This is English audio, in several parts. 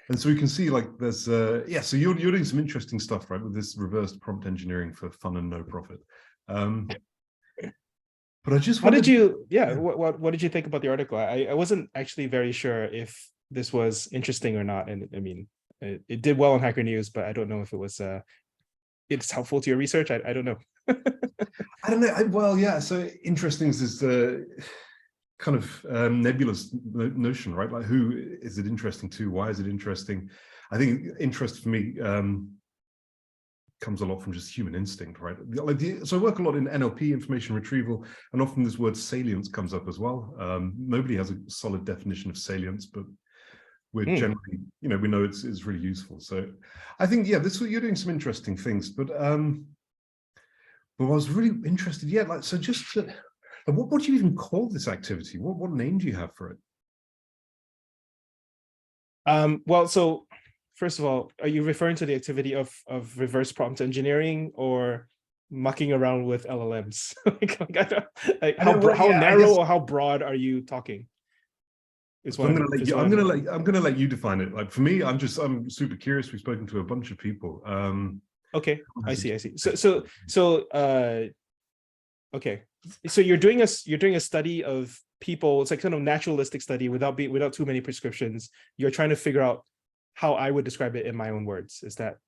And so we can see like there's yeah, so you're doing some interesting stuff, right, with this reverse prompt engineering for fun and no profit. But I just How wanted did you, yeah, what did you think about the article? I wasn't actually very sure if this was interesting or not. And I mean, it did well on Hacker News, but I don't know if it was, it's helpful to your research. I don't know. I don't know. Well, yeah, so interesting is the kind of nebulous notion, right? Like, who is it interesting to? Why is it interesting? I think interest for me comes a lot from just human instinct, right? So I work a lot in NLP, information retrieval, and often this word salience comes up as well. Nobody has a solid definition of salience, but we're generally, you know, we know it's really useful. So I think, yeah, you're doing some interesting things, but I was really interested, yeah, like, so just what do you even call this activity? What name do you have for it? Well, so first of all, are you referring to the activity of reverse prompt engineering or mucking around with LLMs? How narrow or how broad are you talking? So I'm gonna let you define it. Like, for me, I'm super curious. We've spoken to a bunch of people. Okay, I see. Okay, so you're doing a study of people. It's like kind of naturalistic study without too many prescriptions. You're trying to figure out how I would describe it in my own words. Is that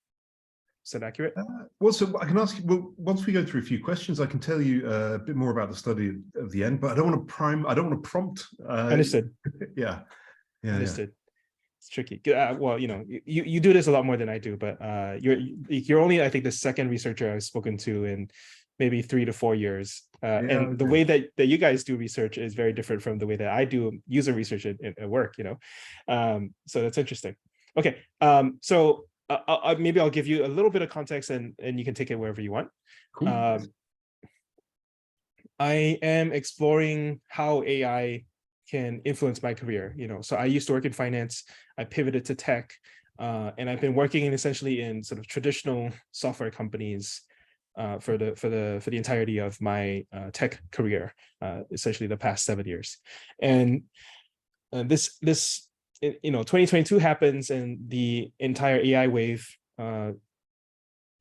accurate? Well, so I can ask you, well, once we go through a few questions, I can tell you a bit more about the study at the end, but I don't want to prompt. Understood. Yeah. Understood. It's tricky. Well, you know, you do this a lot more than I do, but you're only, I think, the second researcher I've spoken to in maybe 3 to 4 years. And the way that you guys do research is very different from the way that I do user research at work, you know. So that's interesting. Okay. So maybe I'll give you a little bit of context and you can take it wherever you want. Cool. I am exploring how AI can influence my career. You know, so I used to work in finance. I pivoted to tech, and I've been working essentially in sort of traditional software companies for the entirety of my tech career, essentially the past 7 years. And this you know, 2022 happens, and the entire AI wave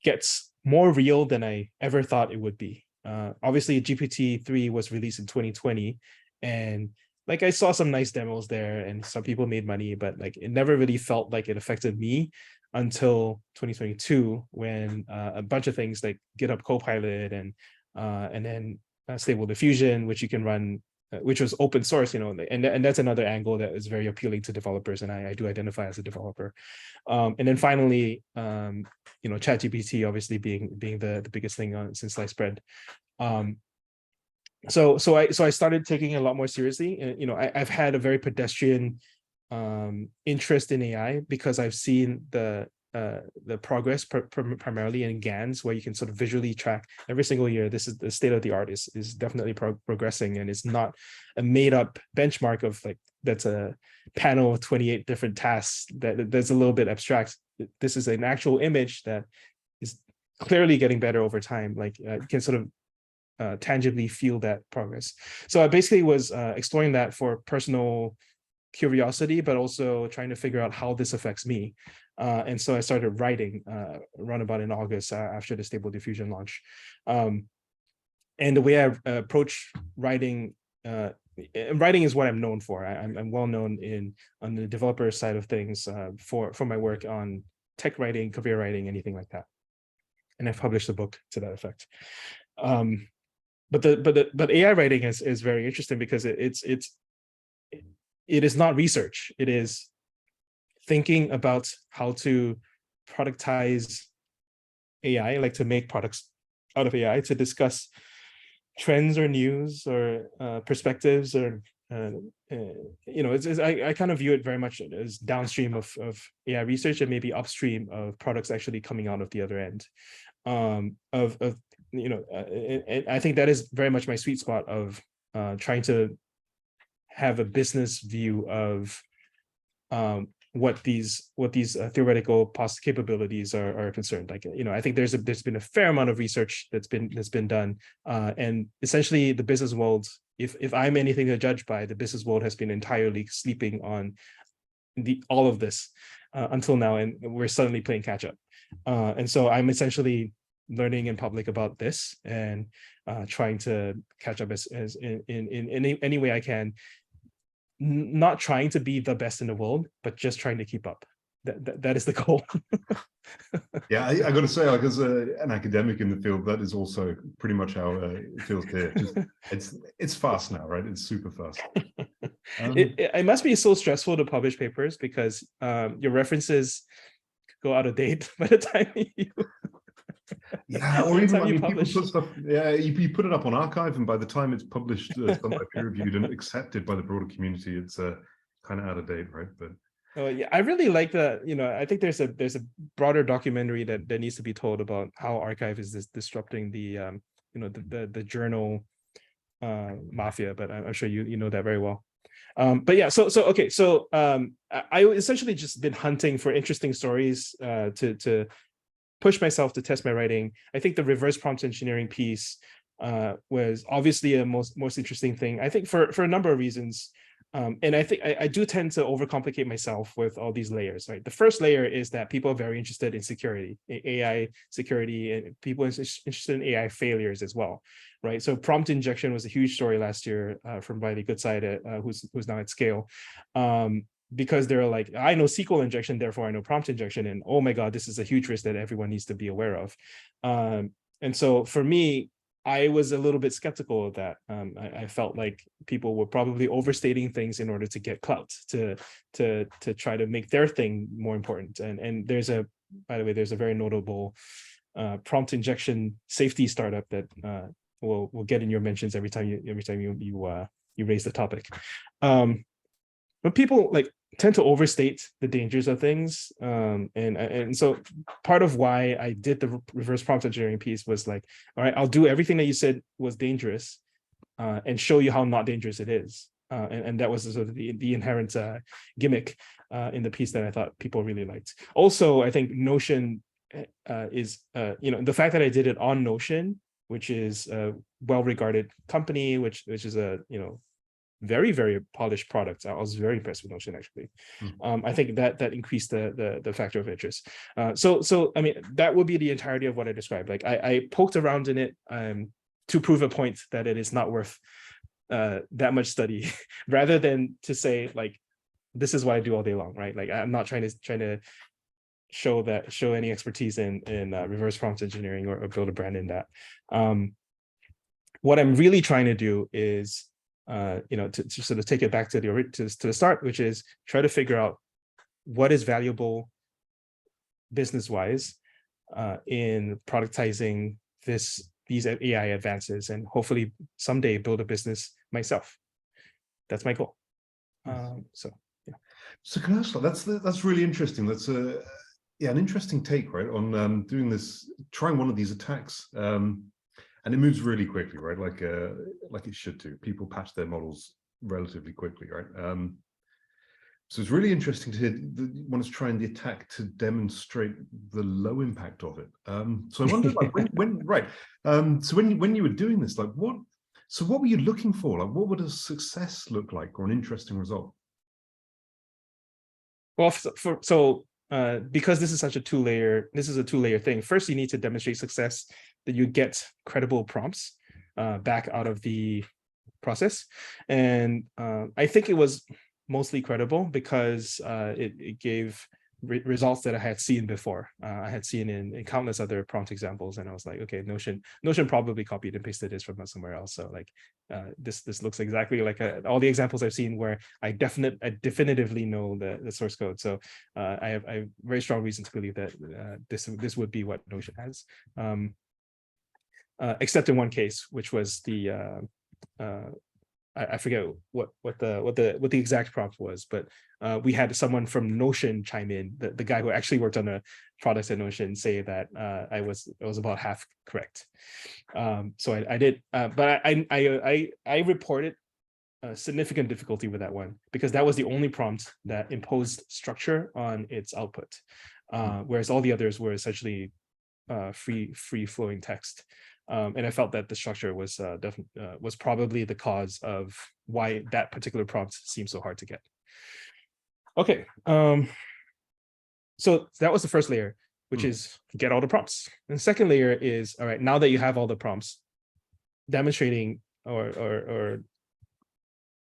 gets more real than I ever thought it would be. Obviously, GPT-3 was released in 2020, and like I saw some nice demos there, and some people made money, but like it never really felt like it affected me until 2022, when a bunch of things like GitHub Copilot and then Stable Diffusion, which you can run, which was open source, you know, and that's another angle that is very appealing to developers, and I do identify as a developer. And then finally, you know, ChatGPT obviously being the biggest thing since sliced bread. So I started taking it a lot more seriously. And, you know, I've had a very pedestrian interest in AI because I've seen the progress primarily in GANs, where you can sort of visually track every single year. This is the state of the art is definitely progressing, and it's not a made up benchmark of like that's a panel of 28 different tasks that's a little bit abstract. This is an actual image that is clearly getting better over time. Like you can sort of tangibly feel that progress. So I basically was exploring that for personal curiosity, but also trying to figure out how this affects me. And so I started writing around about in August after the Stable Diffusion launch. And the way I approach writing, writing is what I'm known for. I'm well known on the developer side of things for my work on tech writing, career writing, anything like that. And I've published a book to that effect. But AI writing is very interesting because it is not research. It is thinking about how to productize AI, like to make products out of AI, to discuss trends or news or perspectives, or you know, I kind of view it very much as downstream of AI research and maybe upstream of products actually coming out of the other end. Of you know, and I think that is very much my sweet spot of trying to have a business view of what these theoretical capabilities are concerned. Like, you know, I think there's been a fair amount of research that's been done, and essentially the business world, if I'm anything to judge by, the business world has been entirely sleeping on all of this, until now, and we're suddenly playing catch up. And so I'm essentially learning in public about this and trying to catch up as in any way I can. Not trying to be the best in the world, but just trying to keep up. That is the goal. Yeah, I got to say, like, as an academic in the field, that is also pretty much how it feels here. It's fast now, right? It's super fast. It must be so stressful to publish papers because your references go out of date by the time you yeah, or even, I mean, people publish. put stuff, yeah, you put it up on archive, and by the time it's published, somewhere peer-reviewed and accepted by the broader community, it's kind of out of date, right? But oh yeah, I really like the, I think there's a broader documentary that needs to be told about how archive is disrupting the the journal mafia, but I'm sure you know that very well. But yeah, so okay, so I essentially just been hunting for interesting stories to push myself to test my writing. I think the reverse prompt engineering piece was obviously a most interesting thing, I think, for a number of reasons. And I think I do tend to overcomplicate myself with all these layers, right? The first layer is that people are very interested in security, AI security, and people are interested in AI failures as well, right? So prompt injection was a huge story last year from Riley Goodside, who's now at Scale. Because they're like, I know SQL injection, therefore I know prompt injection, and oh my God, this is a huge risk that everyone needs to be aware of. And so for me, I was a little bit skeptical of that. I felt like people were probably overstating things in order to get clout, to try to make their thing more important. And there's by the way, there's a very notable prompt injection safety startup that will get in your mentions every time you raise the topic. But people tend to overstate the dangers of things, and so part of why I did the reverse prompt engineering piece was like, all right, I'll do everything that you said was dangerous, and show you how not dangerous it is, and that was sort of the inherent gimmick in the piece that I thought people really liked. Also, I think Notion is the fact that I did it on Notion, which is a well-regarded company, which is a very, very polished product. I was very impressed with Notion, actually. I think that increased the factor of interest. So I mean, that would be the entirety of what I described. Like I poked around in it to prove a point that it is not worth that much study, rather than to say like, this is what I do all day long, right? Like I'm not trying to show any expertise in reverse prompt engineering or build a brand in that. What I'm really trying to do is to sort of take it back to the start, which is try to figure out what is valuable business-wise in productizing these AI advances, and hopefully someday build a business myself. That's my goal. So yeah. So can I ask, that's really interesting. That's an interesting take, right, on doing this, trying one of these attacks. And it moves really quickly, right? Like it should do. People patch their models relatively quickly, right? So it's really interesting to hear one is trying the attack to demonstrate the low impact of it. So I wonder, like, so when you were doing this, like, what were you looking for? Like, what would a success look like, or an interesting result? Well, because this is a two-layer thing. First, you need to demonstrate success, that you get credible prompts back out of the process. And I think it was mostly credible because it gave results that I had seen before. I had seen in countless other prompt examples, and I was like, okay, Notion probably copied and pasted this from somewhere else. So like this looks exactly like all the examples I've seen where I definitively know the source code. So I have very strong reason to believe that this would be what Notion has. Except in one case, which was the I forget what the exact prompt was, but we had someone from Notion chime in, the guy who actually worked on the products at Notion, say that I was about half correct. So I did, but I reported significant difficulty with that one, because that was the only prompt that imposed structure on its output, whereas all the others were essentially free flowing text. And I felt that the structure was was probably the cause of why that particular prompt seems so hard to get. Okay. So that was the first layer, which is get all the prompts. And the second layer is, all right, now that you have all the prompts, demonstrating or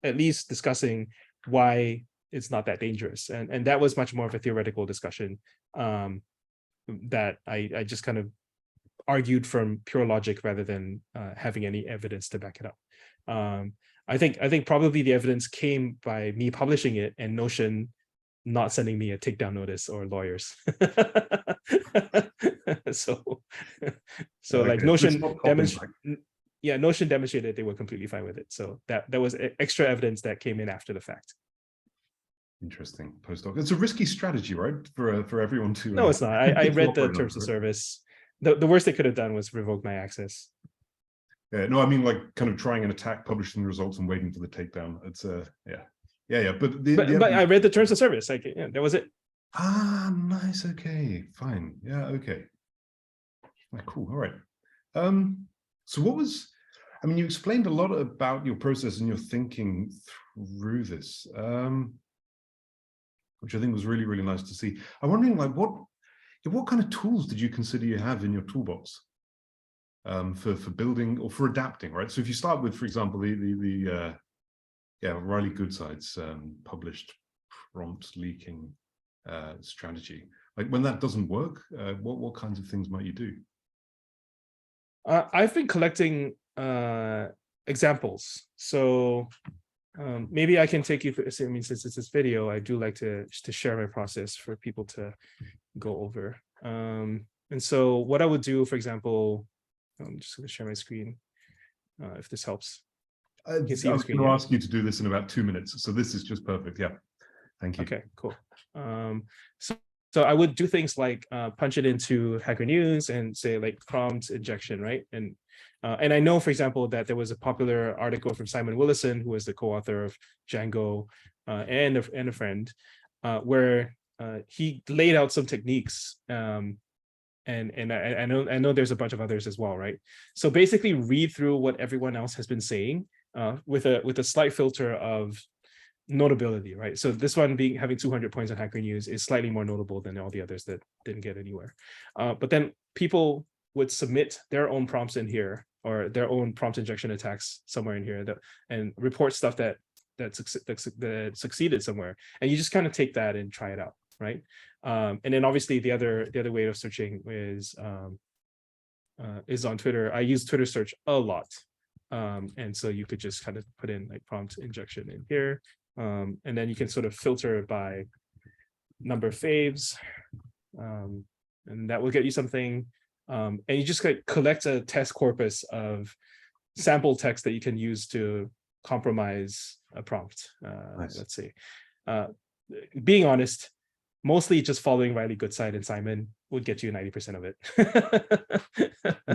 at least discussing why it's not that dangerous. And that was much more of a theoretical discussion that I just kind of argued from pure logic rather than having any evidence to back it up. I think probably the evidence came by me publishing it and Notion not sending me a takedown notice or lawyers. so like Notion Notion demonstrated they were completely fine with it. So that was extra evidence that came in after the fact. Interesting postdoc. It's a risky strategy, right? For everyone to. No, it's not. I read the terms of service. The worst they could have done was revoke my access. Yeah, no, I mean like kind of trying an attack, publishing the results, and waiting for the takedown. It's yeah. But I read the terms of service. Like, yeah, that was it. Ah, nice. Okay, fine. Yeah, okay. Cool. All right. So what was? I mean, you explained a lot about your process and your thinking through this, which I think was really, really nice to see. I'm wondering, like, what kind of tools did you consider you have in your toolbox for building or for adapting, right? So if you start with, for example, the Riley Goodside's published prompt leaking strategy, like when that doesn't work, what kinds of things might you do? I've been collecting examples. So maybe I can take you through, I mean, since it's this video, I do like to share my process for people to go over. And so what I would do, for example, I'm just going to share my screen if this helps. I was going to ask you to do this in about 2 minutes. So this is just perfect. Yeah. Thank you. Okay, cool. So I would do things like punch it into Hacker News and say like prompt injection, right? And I know, for example, that there was a popular article from Simon Willison, who was the co-author of Django and a friend, where he laid out some techniques. And I know there's a bunch of others as well, right? So basically read through what everyone else has been saying with a slight filter of notability, right? So this one having 200 points on Hacker News is slightly more notable than all the others that didn't get anywhere. But then people would submit their own prompts in here or their own prompt injection attacks somewhere in here and report stuff that succeeded somewhere. And you just kind of take that and try it out, right? And then obviously the other way of searching is on Twitter. I use Twitter search a lot. And so you could just kind of put in like prompt injection in here. And then you can sort of filter by number of faves. And that will get you something. And you just like collect a test corpus of sample text that you can use to compromise a prompt. Nice. Let's see. Being honest, mostly just following Riley Goodside and Simon would get you 90% of it.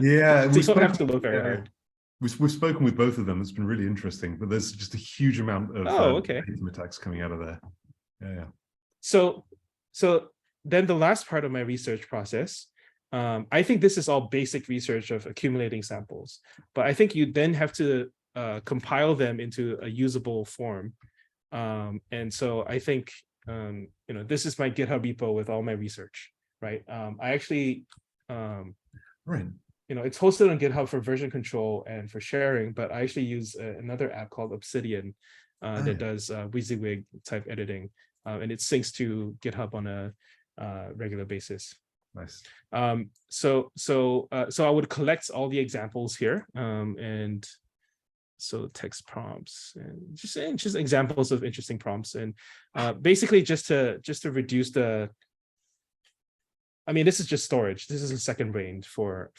Yeah. So you don't have to look very hard. We've spoken with both of them. It's been really interesting, but there's just a huge amount of attacks coming out of there. Yeah. So then the last part of my research process, I think this is all basic research of accumulating samples, but I think you then have to compile them into a usable form. And so I think, this is my GitHub repo with all my research, right? I actually, right. It's hosted on GitHub for version control and for sharing, but I actually use another app called Obsidian that does WYSIWYG type editing, and it syncs to GitHub on a regular basis. Nice. So I would collect all the examples here, and so text prompts and just examples of interesting prompts, and basically just to reduce the. I mean, this is just storage. This is a second brain for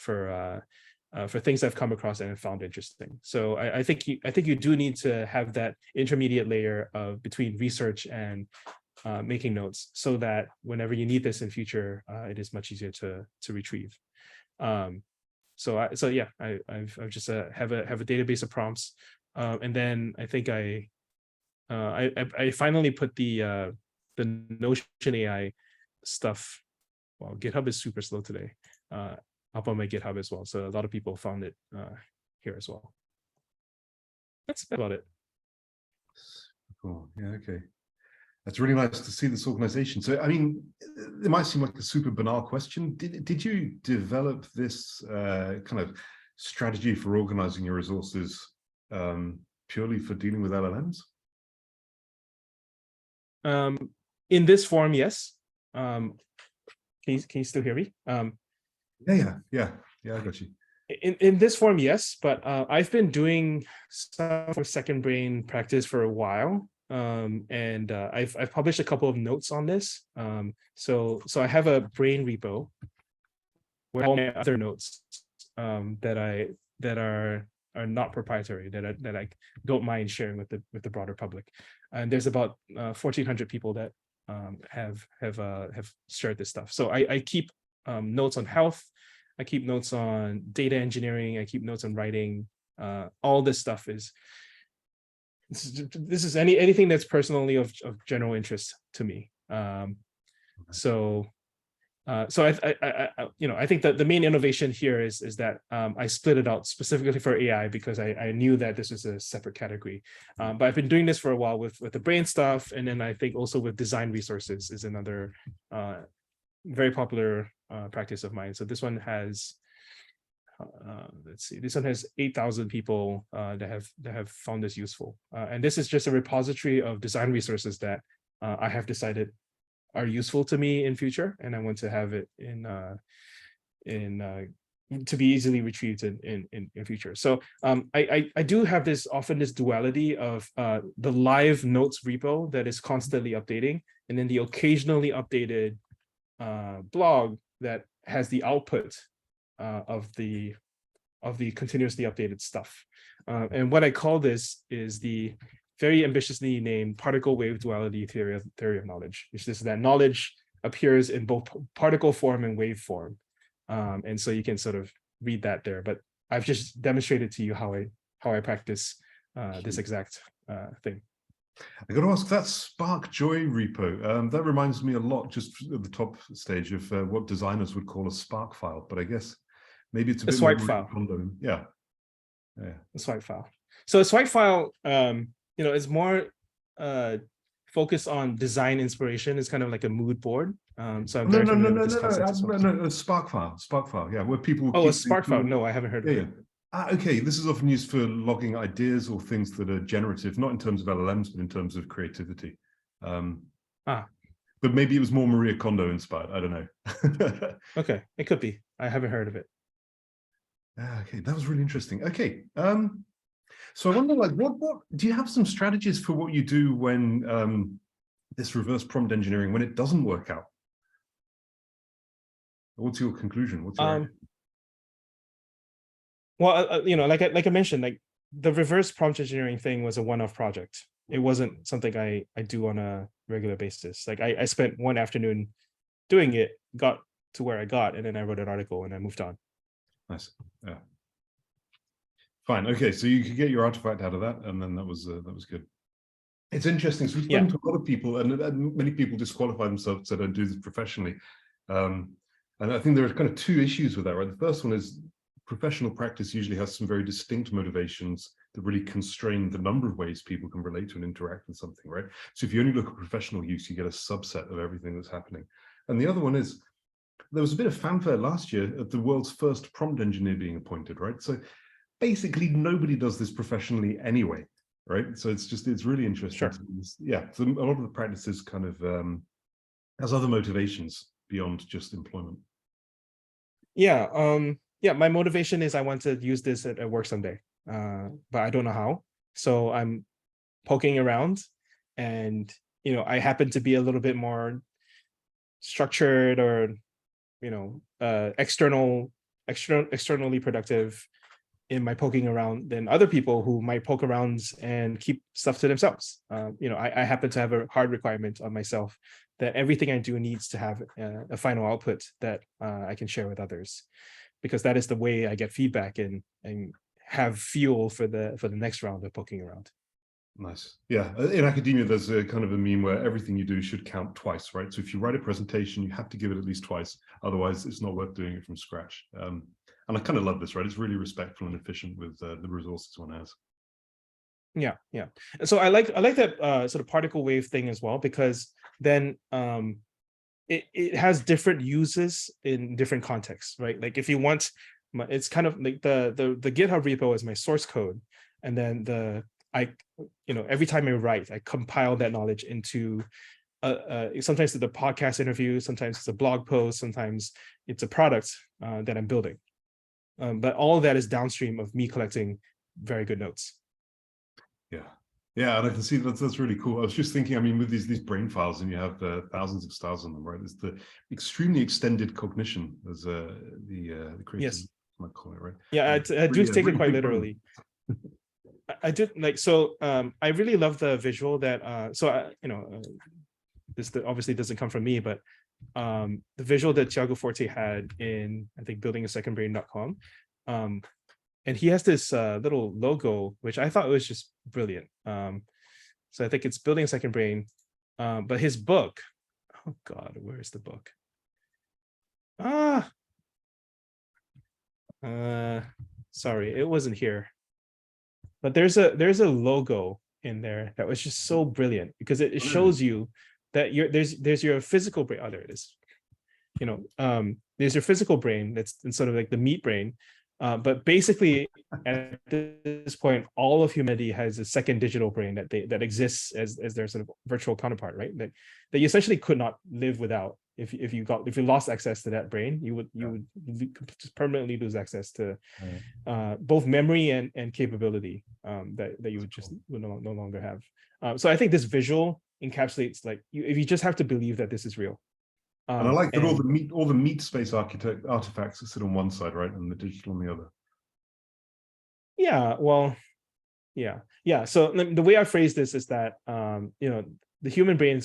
things I've come across and have found interesting. So I think you do need to have that intermediate layer of between research and making notes, so that whenever you need this in future, it is much easier to retrieve. So I've just have a database of prompts, and then I think I finally put the Notion AI stuff. Well, GitHub is super slow today. Up on my GitHub as well, so a lot of people found it here as well. That's about it. Cool. Yeah. Okay. That's really nice to see this organization. So, I mean, it might seem like a super banal question. Did you develop this kind of strategy for organizing your resources purely for dealing with LLMs? In this form, yes. Can you still hear me? Yeah, I got you. In this form, yes, but I've been doing some second brain practice for a while. And I've published a couple of notes on this. So I have a brain repo where all my other notes that are not proprietary, that I don't mind sharing with the broader public. And there's about 1,400 people that have shared this stuff. So I keep notes on health. I keep notes on data engineering. I keep notes on writing. All this stuff is. This is anything that's personally of general interest to me. So I think that the main innovation here is that I split it out specifically for AI because I knew that this was a separate category. But I've been doing this for a while with the brain stuff, and then I think also with design resources is another very popular practice of mine. So this one has. Let's see. This one has 8,000 people that have found this useful, and this is just a repository of design resources that I have decided are useful to me in future, and I want to have it to be easily retrieved in future. So I do have this duality of the live notes repo that is constantly updating, and then the occasionally updated blog that has the output of the continuously updated stuff. And what I call this is the very ambitiously named particle wave duality theory of knowledge, which is that knowledge appears in both particle form and wave form. And so you can sort of read that there, but I've just demonstrated to you how I practice this exact thing. I got to ask, that Spark Joy repo, that reminds me a lot, just at the top stage, of what designers would call a Spark file, but I guess maybe it's a bit swipe more file. Yeah. A swipe file. So a swipe file, is more focused on design inspiration. It's kind of like a mood board. So I'm very familiar with this concept. No, Spark file, yeah, where people. Oh, a Spark file. No, I haven't heard of it. Okay, this is often used for logging ideas or things that are generative, not in terms of LLMs, but in terms of creativity. But maybe it was more Maria Kondo inspired. I don't know. Okay, it could be. I haven't heard of it. Okay, that was really interesting. Okay, so I wonder, like, what do you have some strategies for what you do when this reverse prompt engineering, when it doesn't work out? What's your conclusion? What's your well, like I mentioned, like the reverse prompt engineering thing was a one-off project. It wasn't something I do on a regular basis. Like I spent one afternoon doing it, got to where I got, and then I wrote an article and I moved on. Nice. Yeah. Fine. Okay, so you could get your artifact out of that, and then that was good. It's interesting. So we've spoken to a lot of people, and many people disqualify themselves that don't do this professionally. And I think there are kind of two issues with that, right? The first one is professional practice usually has some very distinct motivations that really constrain the number of ways people can relate to and interact with something, right? So if you only look at professional use, you get a subset of everything that's happening. And the other one is, there was a bit of fanfare last year at the world's first prompt engineer being appointed, right? So basically nobody does this professionally anyway, right? So it's really interesting. Sure. Yeah, so a lot of the practices kind of has other motivations beyond just employment. Yeah, my motivation is I want to use this at work someday, but I don't know how. So I'm poking around, and I happen to be a little bit more structured or externally productive in my poking around than other people who might poke around and keep stuff to themselves. I happen to have a hard requirement on myself that everything I do needs to have a final output that I can share with others, because that is the way I get feedback and have fuel for the next round of poking around. Nice. Yeah, in academia, there's a kind of a meme where everything you do should count twice, right? So if you write a presentation, you have to give it at least twice. Otherwise, it's not worth doing it from scratch. And I kind of love this, right? It's really respectful and efficient with the resources one has. Yeah, yeah. And so I like that sort of particle wave thing as well, because then it has different uses in different contexts, right? Like if you want, it's kind of like the GitHub repo is my source code, and then every time I write, I compile that knowledge into sometimes it's a podcast interview, sometimes it's a blog post, sometimes it's a product that I'm building. But all of that is downstream of me collecting very good notes. Yeah. Yeah, and I can see that's really cool. I was just thinking, I mean, with these brain files, and you have thousands of styles on them, right? It's the extremely extended cognition, as the creators Yes. might call it, right? Yeah, I do take it quite literally. I did like, so I really love the visual that this obviously doesn't come from me, but the visual that Tiago Forte had in, I think, buildingasecondbrain.com. And he has this little logo, which I thought was just brilliant. So I think it's Building a Second Brain. But his book, oh God, where's the book? Sorry, it wasn't here. But there's a logo in there that was just so brilliant, because it shows you that there's your physical brain. Oh, there it is. There's your physical brain that's sort of like the meat brain. But basically, at this point, all of humanity has a second digital brain that exists as their sort of virtual counterpart, right? That you essentially could not live without. If you lost access to that brain, you would just permanently lose access to both memory and capability that you would no longer have. So I think this visual encapsulates, like, if you just have to believe that this is real. And I like that all the meat space artifacts sit on one side, right, and the digital on the other. Yeah, well, yeah. So the way I phrase this is that the human brain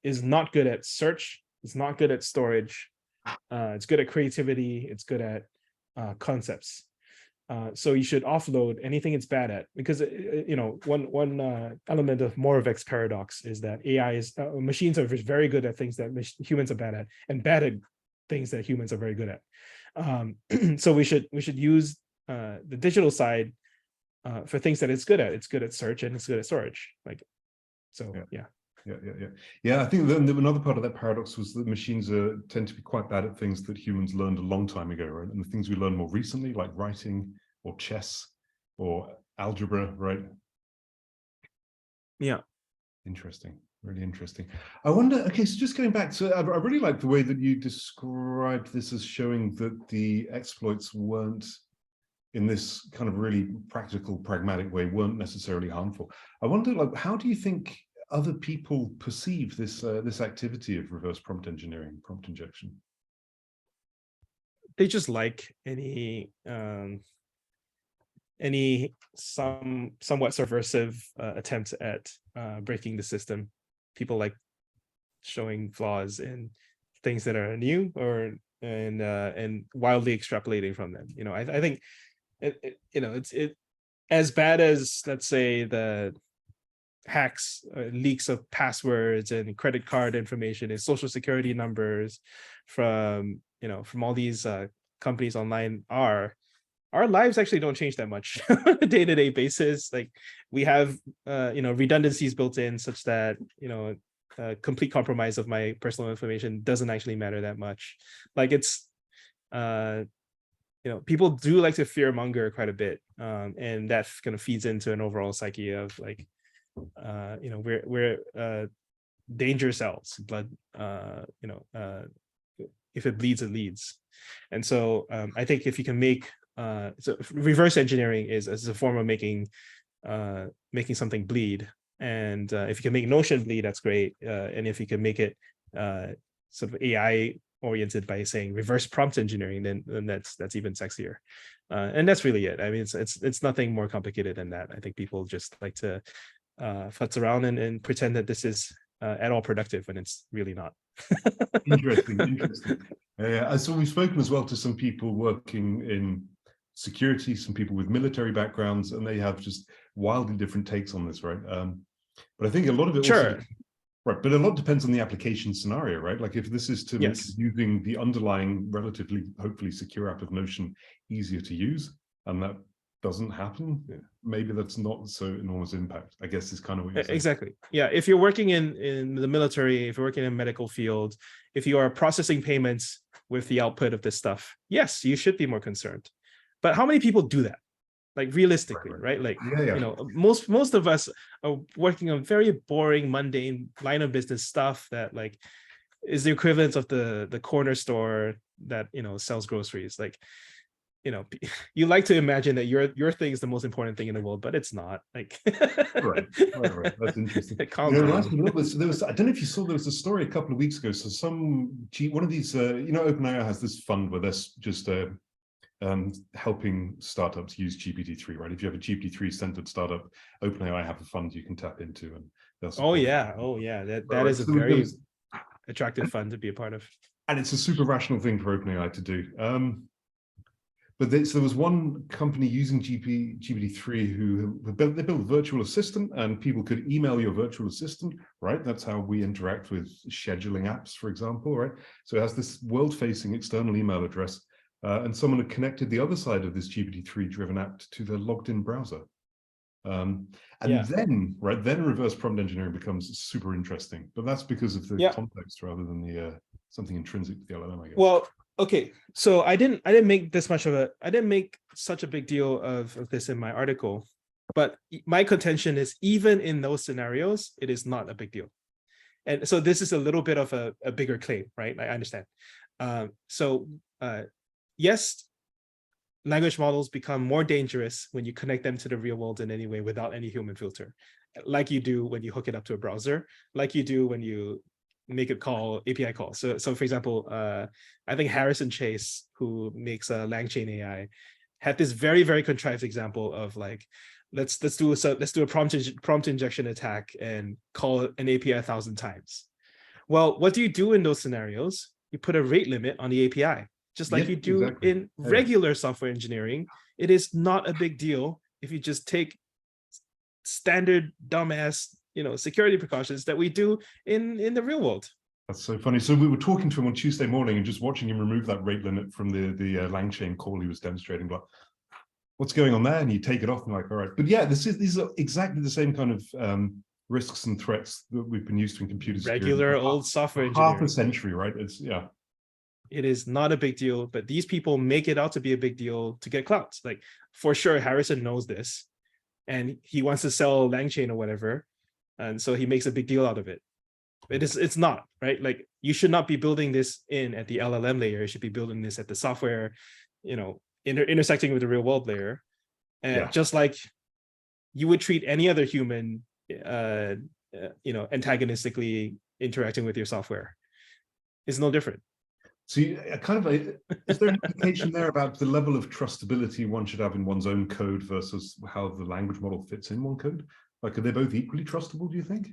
is not good at search. It's not good at storage. It's good at creativity. It's good at concepts. So you should offload anything it's bad at, because one element of Moravec's paradox is that machines are very good at things that humans are bad at, and bad at things that humans are very good at. So we should use the digital side for things that it's good at. It's good at search, and it's good at storage. Yeah. I think another part of that paradox was that machines tend to be quite bad at things that humans learned a long time ago, right? And the things we learn more recently, like writing or chess or algebra, right? Yeah. Interesting. Really interesting. I wonder, okay, so just going back to, I really like the way that you described this as showing that the exploits weren't, in this kind of really practical, pragmatic way, weren't necessarily harmful. I wonder, like, how do you think other people perceive this this activity of reverse prompt engineering, prompt injection? They just like any somewhat subversive attempt at breaking the system. People like showing flaws in things that are new and wildly extrapolating from them. I think it's as bad as, let's say, the hacks, leaks of passwords and credit card information and social security numbers from all these companies online are. Our lives actually don't change that much on a day-to-day basis. Like, we have redundancies built in such that complete compromise of my personal information doesn't actually matter that much. Like, it's people do like to fear monger quite a bit, and that kind of feeds into an overall psyche of, like, we're danger cells, blood, if it bleeds, it leads. And so I think if you can make so reverse engineering is a form of making something bleed, and if you can make Notion bleed, that's great. And if you can make it sort of AI oriented by saying reverse prompt engineering, then that's even sexier. And that's really it. I mean, it's nothing more complicated than that. I think people just like to futz around and pretend that this is at all productive when it's really not. Interesting. So we've spoken as well to some people working in security, some people with military backgrounds, and they have just wildly different takes on this, right? But I think a lot of it Sure. Right, but a lot depends on the application scenario, right? Like, if this is to make using the underlying relatively, hopefully secure app of Notion easier to use, and that doesn't happen, maybe that's not so enormous impact, I guess, is kind of what you're saying. Exactly. Yeah. If you're working in the military, if you're working in medical field, if you are processing payments with the output of this stuff, yes, you should be more concerned. But how many people do that? Like realistically, right? Like, you know, most of us are working on very boring, mundane line of business stuff that like is the equivalent of the corner store that, you know, sells groceries. Like, you know, you like to imagine that your thing is the most important thing in the world, but it's not. Like, right. That's interesting. Calm down. So there was, I don't know if you saw, there was a story a couple of weeks ago. So one of these, you know, OpenAI has this fund where there's just helping startups use GPT-3, right? If you have a GPT-3 centered startup, OpenAI have a fund you can tap into, and they'll support that is a very attractive fund to be a part of, and it's a super rational thing for OpenAI to do. But so there was one company using GPT-3 who built a virtual assistant, and people could email your virtual assistant, right? That's how we interact with scheduling apps, for example, right? So it has this world-facing external email address, and someone had connected the other side of this GPT-3 driven app to the logged-in browser. Then reverse prompt engineering becomes super interesting, but that's because of the context rather than the something intrinsic to the LLM, I guess. Well, okay, so I didn't make such a big deal of this in my article, but my contention is even in those scenarios, it is not a big deal. And so this is a little bit of a bigger claim, right? I understand. Yes, language models become more dangerous when you connect them to the real world in any way without any human filter, like you do when you hook it up to a browser, like you do when you make a call, API call. So for example, I think Harrison Chase, who makes a LangChain AI, had this very, very contrived example of like, let's do a prompt injection attack and call an API 1,000 times. Well, what do you do in those scenarios? You put a rate limit on the API, just like you do in regular software engineering. It is not a big deal if you just take standard dumbass, you know, security precautions that we do in the real world. That's so funny. So we were talking to him on Tuesday morning and just watching him remove that rate limit from the LangChain call he was demonstrating. But what's going on there? And you take it off and like, all right. But yeah, these are exactly the same kind of risks and threats that we've been used to in computer security. Regular old software engineering. Half a century, right? It's It is not a big deal, but these people make it out to be a big deal to get clout. Like, for sure, Harrison knows this, and he wants to sell LangChain or whatever, and so he makes a big deal out of it. It's not, right? Like, you should not be building this at the LLM layer. You should be building this at the software, you know, intersecting with the real world layer, and just like you would treat any other human, you know, antagonistically interacting with your software. It's no different. So is there an implication there about the level of trustability one should have in one's own code versus how the language model fits in one code? Like, are they both equally trustable, do you think?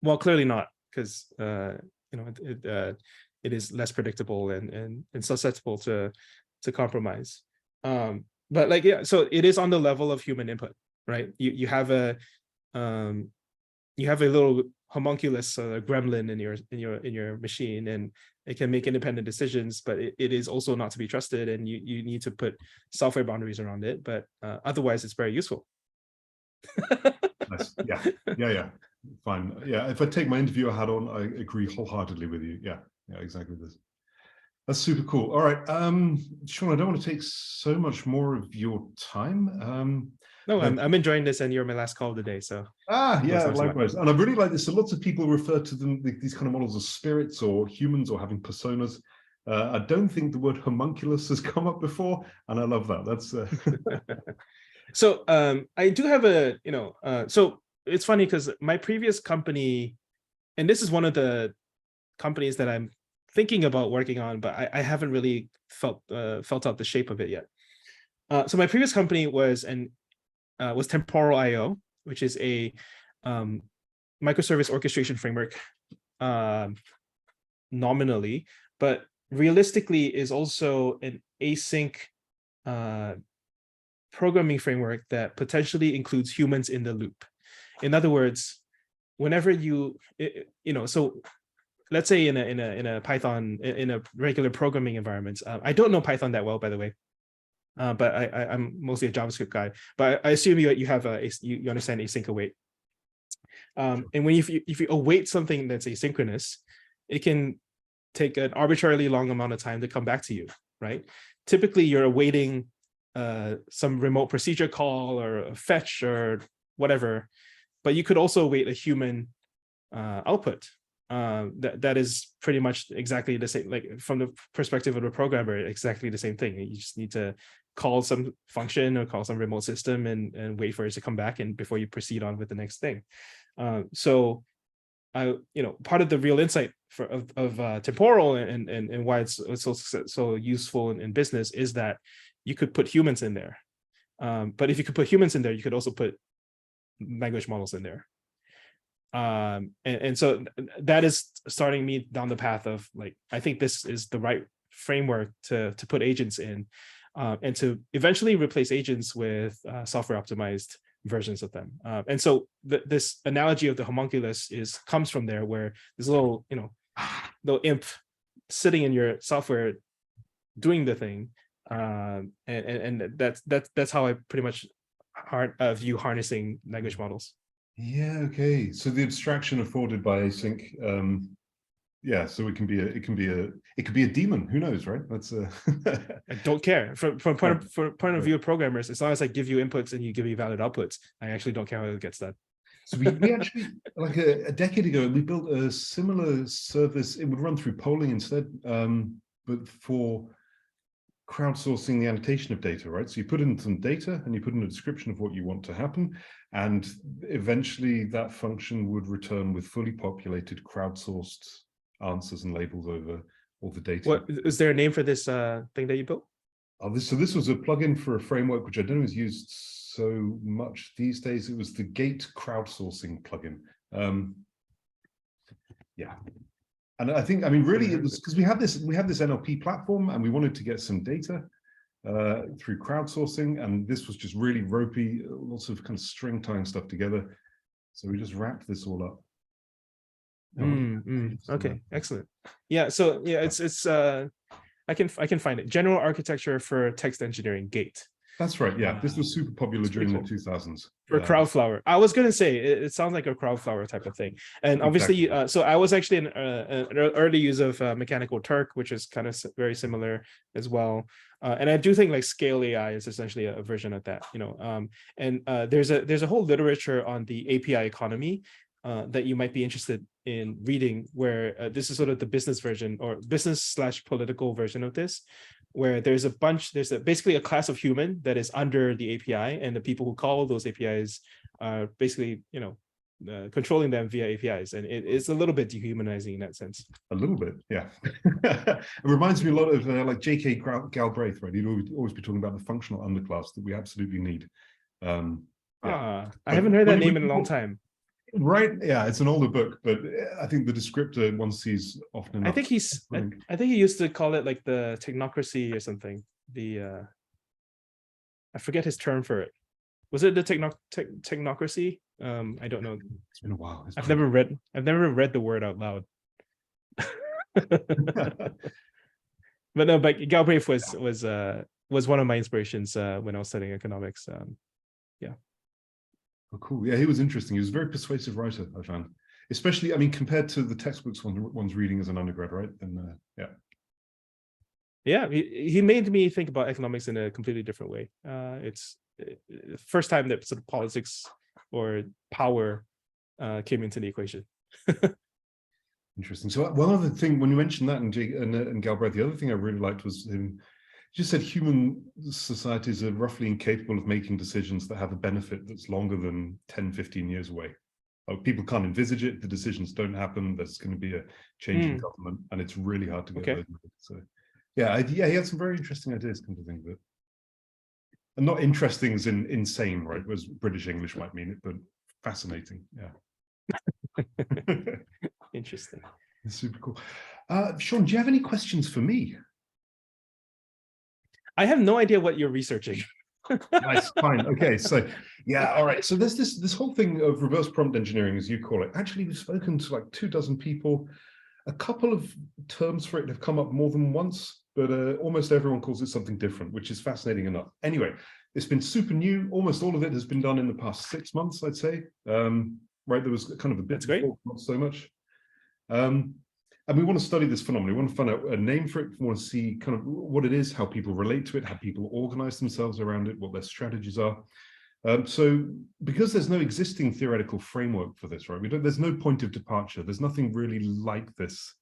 Well, clearly not, because you know, it is less predictable and susceptible to compromise. But like, yeah, so it is on the level of human input, right? You have a little homunculus gremlin in your machine, and it can make independent decisions, but it is also not to be trusted, and you need to put software boundaries around it. But otherwise, it's very useful. Nice. Yeah. Fine. Yeah. If I take my interviewer hat on, I agree wholeheartedly with you. Yeah. Exactly this. That's super cool. All right, Sean, I don't want to take so much more of your time. No, I'm enjoying this, and you're my last call of the day. So likewise. And I really like this. So lots of people refer to them, these kind of models, as spirits or humans or having personas. I don't think the word homunculus has come up before, and I love that. That's so I do have a, you know, so it's funny because my previous company, and this is one of the companies that I'm thinking about working on, but I haven't really felt out the shape of it yet. So my previous company was Temporal IO, which is a microservice orchestration framework, nominally, but realistically is also an async programming framework that potentially includes humans in the loop. In other words, whenever you know, so let's say in a Python, in a regular programming environment, I don't know Python that well, by the way, but I'm mostly a JavaScript guy. But I assume you have you understand async await. And when if you await something that's asynchronous, it can take an arbitrarily long amount of time to come back to you, right? Typically, you're awaiting some remote procedure call or a fetch or whatever, but you could also await a human output. That is pretty much exactly the same, like from the perspective of the programmer, exactly the same thing. You just need to call some function or call some remote system and wait for it to come back and before you proceed on with the next thing. So part of the real insight of temporal and why it's so useful in business is that you could put humans in there. But if you could put humans in there, you could also put language models in there. And so that is starting me down the path of like, I think this is the right framework to put agents in, and to eventually replace agents with software optimized versions of them. And so this analogy of the homunculus comes from there, where this little imp sitting in your software doing the thing. And that's how I pretty much view harnessing language models. Yeah. Okay. So the abstraction afforded by async, yeah. So it could be a daemon. Who knows, right? That's I don't care from point of view of programmers. As long as I give you inputs and you give me valid outputs, I actually don't care how it gets that. So we actually, like a decade ago, we built a similar service. It would run through polling instead, but for crowdsourcing the annotation of data, right? So you put in some data and you put in a description of what you want to happen, and eventually that function would return with fully populated crowdsourced answers and labels over all the data. What is there a name for this thing that you built? So this was a plugin for a framework which I don't know is used so much these days. It was the Gate crowdsourcing plugin. Yeah. And I think, really, it was because we have this NLP platform and we wanted to get some data through crowdsourcing, and this was just really ropey, lots of kind of string tying stuff together. So we just wrapped this all up. Okay, excellent. Yeah, so yeah, it's I can find it. General architecture for text engineering, Gate. That's right. Yeah, this was super popular during the 2000s. For Crowdflower. I was going to say, it sounds like a Crowdflower type of thing. And obviously, exactly. So I was actually an early user of Mechanical Turk, which is kind of very similar as well. And I do think like Scale AI is essentially a version of that, and there's a whole literature on the API economy that you might be interested in reading, where this is sort of the business version or business/political version of this, where there's basically a class of human that is under the API, and the people who call those APIs are basically, controlling them via APIs. And it's a little bit dehumanizing in that sense. A little bit, yeah. It reminds me a lot of like J.K. Galbraith, right? He'd always be talking about the functional underclass that we absolutely need. I haven't heard that name in a long time. Right, yeah, it's an older book, but I think the descriptor one sees often enough. I think he used to call it like the technocracy or something. I forget his term for it. Was it the technocracy? I don't know. It's been a while. I've never read the word out loud. But no, but Galbraith was one of my inspirations when I was studying economics. Yeah. Oh, cool. Yeah, he was interesting. He was a very persuasive writer, I found. Especially, compared to the textbooks one's reading as an undergrad, right? And yeah. Yeah, he made me think about economics in a completely different way. It's the first time that sort of politics or power came into the equation. Interesting. So one other thing, when you mentioned that and Galbraith, the other thing I really liked was him. You just said human societies are roughly incapable of making decisions that have a benefit that's longer than 10, 15 years away. People can't envisage it. The decisions don't happen. There's going to be a change in government, and it's really hard to get those. So, yeah, he had some very interesting ideas, come to think of it. And not interesting as in insane, right? As British English might mean it, but fascinating. Yeah. Interesting. That's super cool. Sean, do you have any questions for me? I have no idea what you're researching. Nice, fine. Okay, so yeah, all right. So there's this whole thing of reverse prompt engineering, as you call it. Actually, we've spoken to like 24 people. A couple of terms for it have come up more than once. but almost everyone calls it something different, which is fascinating enough. Anyway, it's been super new. Almost all of it has been done in the past 6 months, I'd say. Right, there was kind of a bit before, not so much. And we want to study this phenomenon. We want to find out a name for it. We want to see kind of what it is, how people relate to it, how people organize themselves around it, what their strategies are. So because there's no existing theoretical framework for this, right? There's no point of departure. There's nothing really like this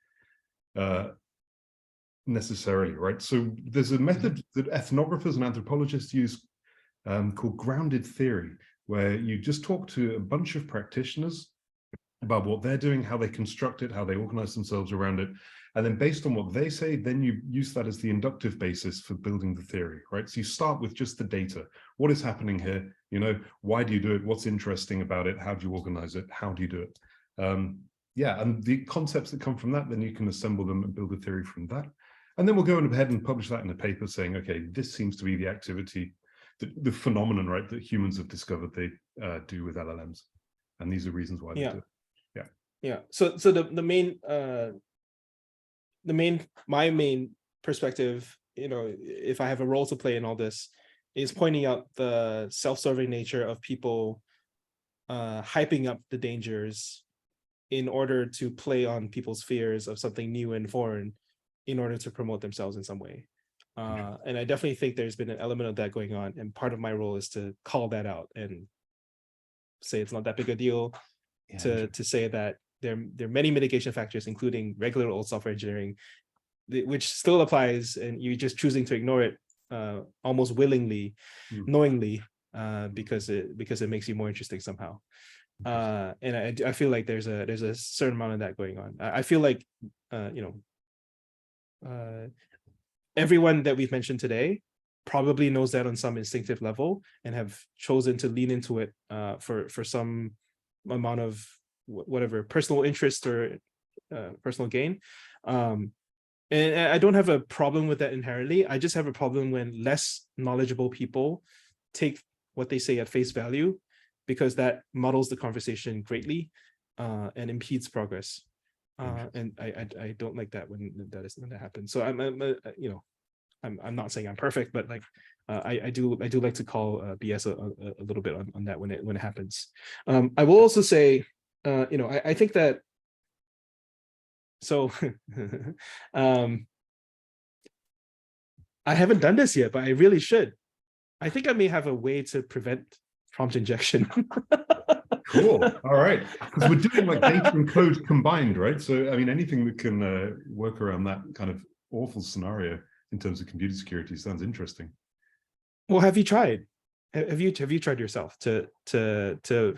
necessarily, right? So there's a method that ethnographers and anthropologists use called grounded theory, where you just talk to a bunch of practitioners about what they're doing, how they construct it, how they organize themselves around it. And then based on what they say, then you use that as the inductive basis for building the theory, right? So you start with just the data. What is happening here? You know, why do you do it? What's interesting about it? How do you organize it? How do you do it? Yeah, and the concepts that come from that, then you can assemble them and build a theory from that. And then we'll go ahead and publish that in a paper saying, okay, this seems to be the activity, the phenomenon, right, that humans have discovered they do with LLMs. And these are reasons why they do it. Yeah. So my main perspective, you know, if I have a role to play in all this, is pointing out the self-serving nature of people hyping up the dangers in order to play on people's fears of something new and foreign in order to promote themselves in some way. And I definitely think there's been an element of that going on. And part of my role is to call that out and say it's not that big a deal, to say that there are many mitigation factors, including regular old software engineering, which still applies, and you're just choosing to ignore it almost willingly, knowingly, because it makes you more interesting somehow. And I feel like there's a certain amount of that going on. I feel like everyone that we've mentioned today probably knows that on some instinctive level and have chosen to lean into it for some amount of whatever personal interest or personal gain. And I don't have a problem with that inherently. I just have a problem when less knowledgeable people take what they say at face value, because that muddles the conversation greatly and impedes progress. And I don't like that when that happens. So I'm not saying I'm perfect, but like I do like to call BS a little bit on that when it happens. I will also say, I think that, so I haven't done this yet, but I really should. I think I may have a way to prevent prompt injection. Cool. All right. Because we're doing like data and code combined, right? So, I mean, anything that can work around that kind of awful scenario in terms of computer security sounds interesting. Well, have you tried? Have you tried yourself to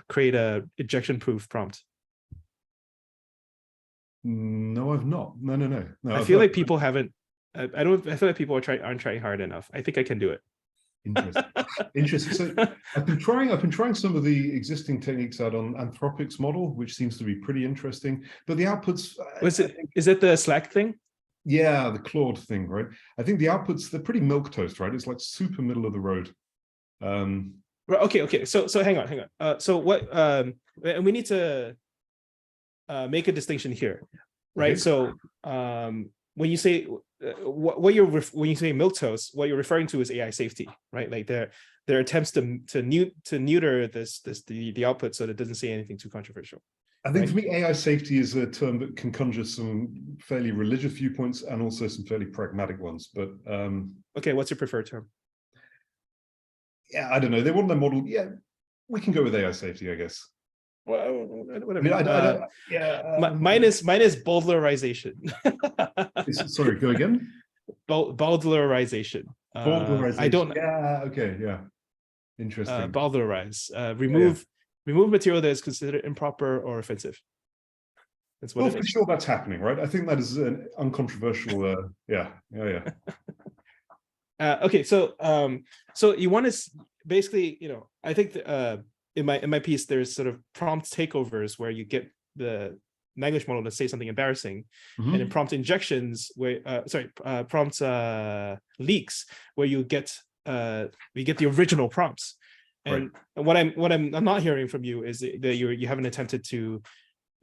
create a injection-proof prompt? No, I've not. No. I feel like people haven't. I feel like people aren't trying hard enough. I think I can do it. Interesting. So I've been trying some of the existing techniques out on Anthropic's model, which seems to be pretty interesting. But the outputs, is it the Slack thing? Yeah, the Claude thing, right? I think the outputs, they're pretty milquetoast, right? It's like super middle of the road. Okay. So hang on. So what? And we need to make a distinction here, right? Okay. So when you say when you say milquetoast, what you're referring to is AI safety, right? Like there are attempts to neuter the output so that it doesn't say anything too controversial. I think for me, AI safety is a term that can conjure some fairly religious viewpoints and also some fairly pragmatic ones. But okay, what's your preferred term? Yeah, I don't know. They want their model. Yeah, we can go with AI safety, I guess. Well, whatever. Mine is bowdlerization. Sorry, go again. Bowdlerization. I don't. Yeah. Okay. Yeah. Interesting. Bowdlerize. Remove material that is considered improper or offensive. That's what. Well, for sure, that's happening, right? I think that is an uncontroversial. Yeah. Okay, so you want to basically, I think in my piece there's sort of prompt takeovers where you get the language model to say something embarrassing, and in prompt injections where prompt leaks where you get the original prompts. And right. what I'm not hearing from you is that you haven't attempted to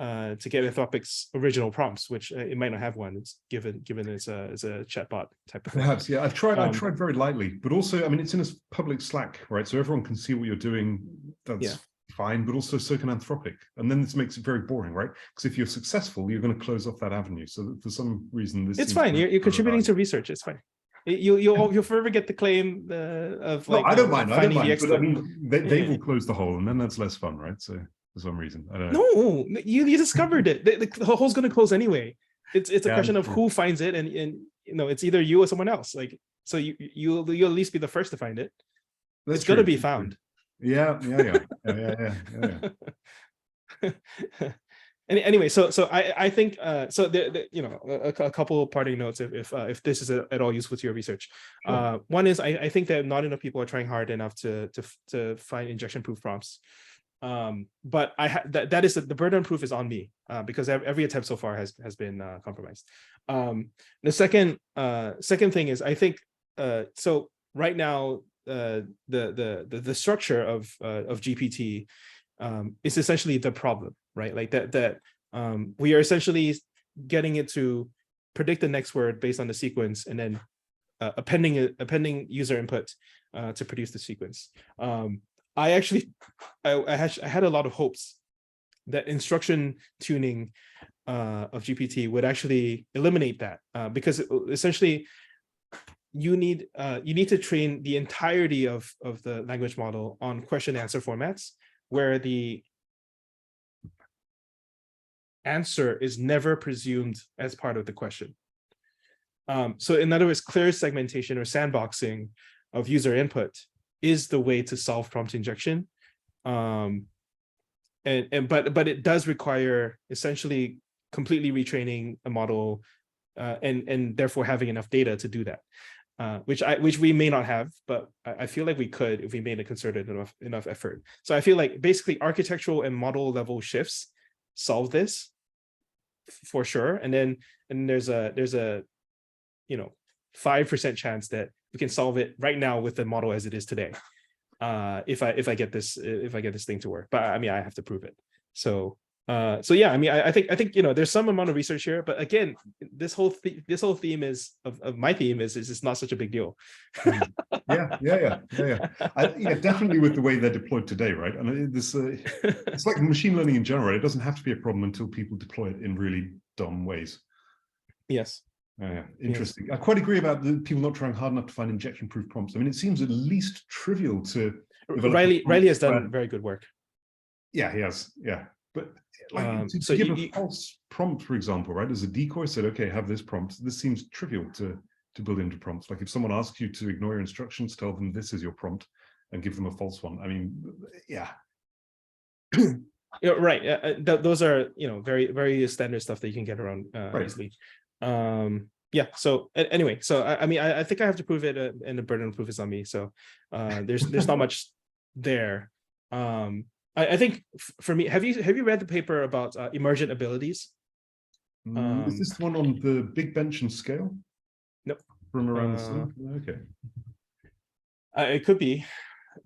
to get Anthropic's original prompts, which it might not have one. It's given it's a chatbot type of thing. Perhaps, yeah. I've tried very lightly, but also, I mean, it's in a public Slack, right? So everyone can see what you're doing. That's fine, but also so can Anthropic. And then this makes it very boring, right? Because if you're successful, you're going to close off that avenue. So for some reason, this it's fine. You're contributing to research. It's fine. You'll forever get the claim of like. No, I don't mind. But I mean, they will close the hole, and then that's less fun, right? So for some reason, I don't know. No, you discovered it. The hole's going to close anyway. It's a question of who finds it, and you know, it's either you or someone else. Like, so you'll at least be the first to find it. It's going to be found. Yeah. Anyway, so I think so you know, a couple of parting notes if this is at all useful to your research. Sure. One is I think that not enough people are trying hard enough to find injection proof prompts. But that is the burden of proof is on me because every attempt so far has been compromised. The second thing is I think so right now the structure of GPT is essentially the problem, right? Like that we are essentially getting it to predict the next word based on the sequence and then appending user input to produce the sequence. I had a lot of hopes that instruction tuning of GPT would actually eliminate that because essentially you need to train the entirety of the language model on question answer formats where the answer is never presumed as part of the question. So in other words, clear segmentation or sandboxing of user input is the way to solve prompt injection. But it does require essentially completely retraining a model and therefore having enough data to do that. Which we may not have, but I feel like we could if we made a concerted enough effort. So I feel like basically architectural and model level shifts solve this for sure. And then there's a 5% chance that we can solve it right now with the model as it is today. If I get this thing to work, but I mean I have to prove it. So yeah, I mean I think you know there's some amount of research here, but again, this whole theme is of my theme is it's not such a big deal. Yeah. Definitely with the way they're deployed today, right? And this it's like machine learning in general. It doesn't have to be a problem until people deploy it in really dumb ways. Yes. Yeah, interesting. Yes. I quite agree about the people not trying hard enough to find injection-proof prompts. I mean, it seems at least trivial to. Riley has done very good work. Yeah, he has. Yeah, but like to give a false prompt, for example, right? As a decoy, said, okay, have this prompt. This seems trivial to build into prompts. Like if someone asks you to ignore your instructions, tell them this is your prompt, and give them a false one. I mean, yeah. You're right. Those are very very standard stuff that you can get around easily. Yeah, so anyway, so I mean I think I have to prove it and the burden of proof is on me, so there's not much there. I think for me, have you read the paper about emergent abilities? Is this one on the big bench and scale? Nope. From around the sun? Okay. It could be.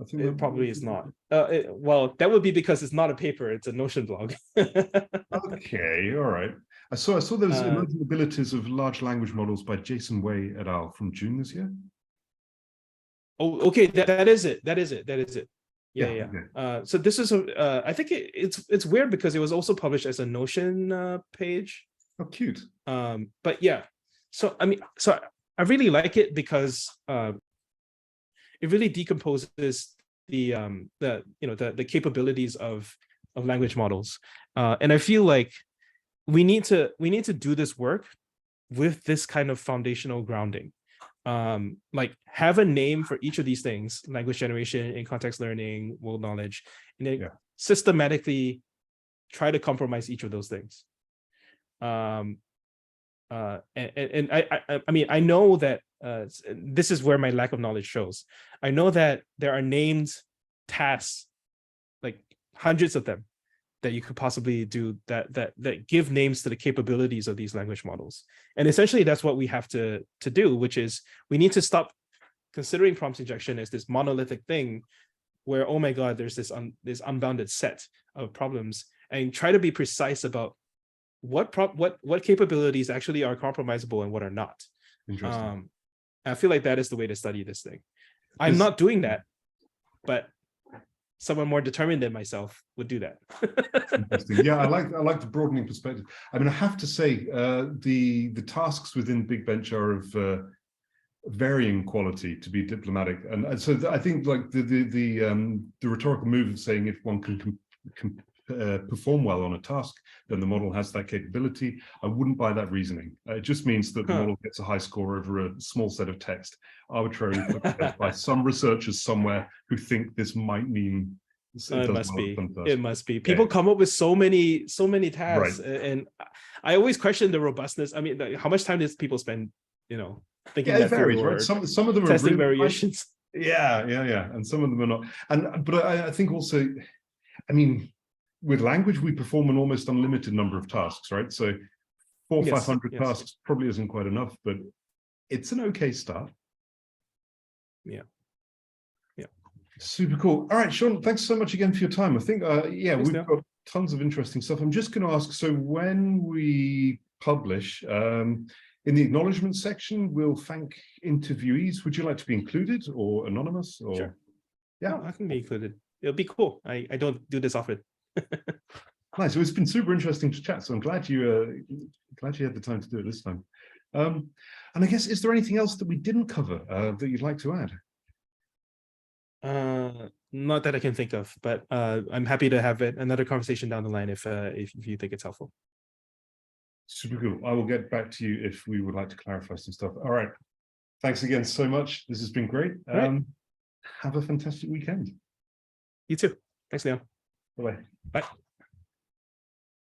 I think it probably is not. Well, that would be because it's not a paper; it's a Notion blog. Okay, all right. I saw those emerging abilities of large language models by Jason Wei et al. From June this year. Oh, okay, that is it. Yeah. Okay. So this is I think it's weird because it was also published as a Notion page. Oh, cute. But yeah, so I mean, so I really like it because it really decomposes the capabilities of language models, and I feel like we need to do this work with this kind of foundational grounding. Like have a name for each of these things: language generation, in context learning, world knowledge, and then systematically try to compromise each of those things. And I mean I know that this is where my lack of knowledge shows. I know that there are named tasks, like hundreds of them, that you could possibly do that give names to the capabilities of these language models. And essentially that's what we have to do, which is we need to stop considering prompt injection as this monolithic thing where, oh my God, there's this unbounded set of problems. and try to be precise about what capabilities actually are compromisable and what are not. Interesting. I feel like that is the way to study this thing. I'm not doing that, but someone more determined than myself would do that. Interesting. Yeah, I like the broadening perspective. I mean, I have to say, the tasks within Big Bench are of varying quality, to be diplomatic, and so I think like the rhetorical move of saying if one can perform well on a task, then the model has that capability. I wouldn't buy that reasoning. It just means that the model gets a high score over a small set of text, arbitrarily put by some researchers somewhere who think this might mean it must be. It must be. People come up with so many tasks, and I always question the robustness. I mean, how much time does people spend, thinking that varies, through, right? Some of them testing are really variations. Yeah, and some of them are not. But I think also, I mean, with language, we perform an almost unlimited number of tasks, right? So 400 or 500 tasks probably isn't quite enough, but it's an okay start. Yeah. Super cool. All right, Sean, thanks so much again for your time. I think, we've got tons of interesting stuff. I'm just going to ask, so when we publish, in the acknowledgement section, we'll thank interviewees. Would you like to be included or anonymous? Or Sure. Yeah, no, I can be included. It'll be cool. I don't do this often. Nice. So it's been super interesting to chat. So I'm glad you had the time to do it this time. And I guess, is there anything else that we didn't cover that you'd like to add? Not that I can think of, but I'm happy to have another conversation down the line if you think it's helpful. Super cool. I will get back to you if we would like to clarify some stuff. All right. Thanks again so much. This has been great. Have a fantastic weekend. You too. Thanks, Leon. Bye-bye. Bye.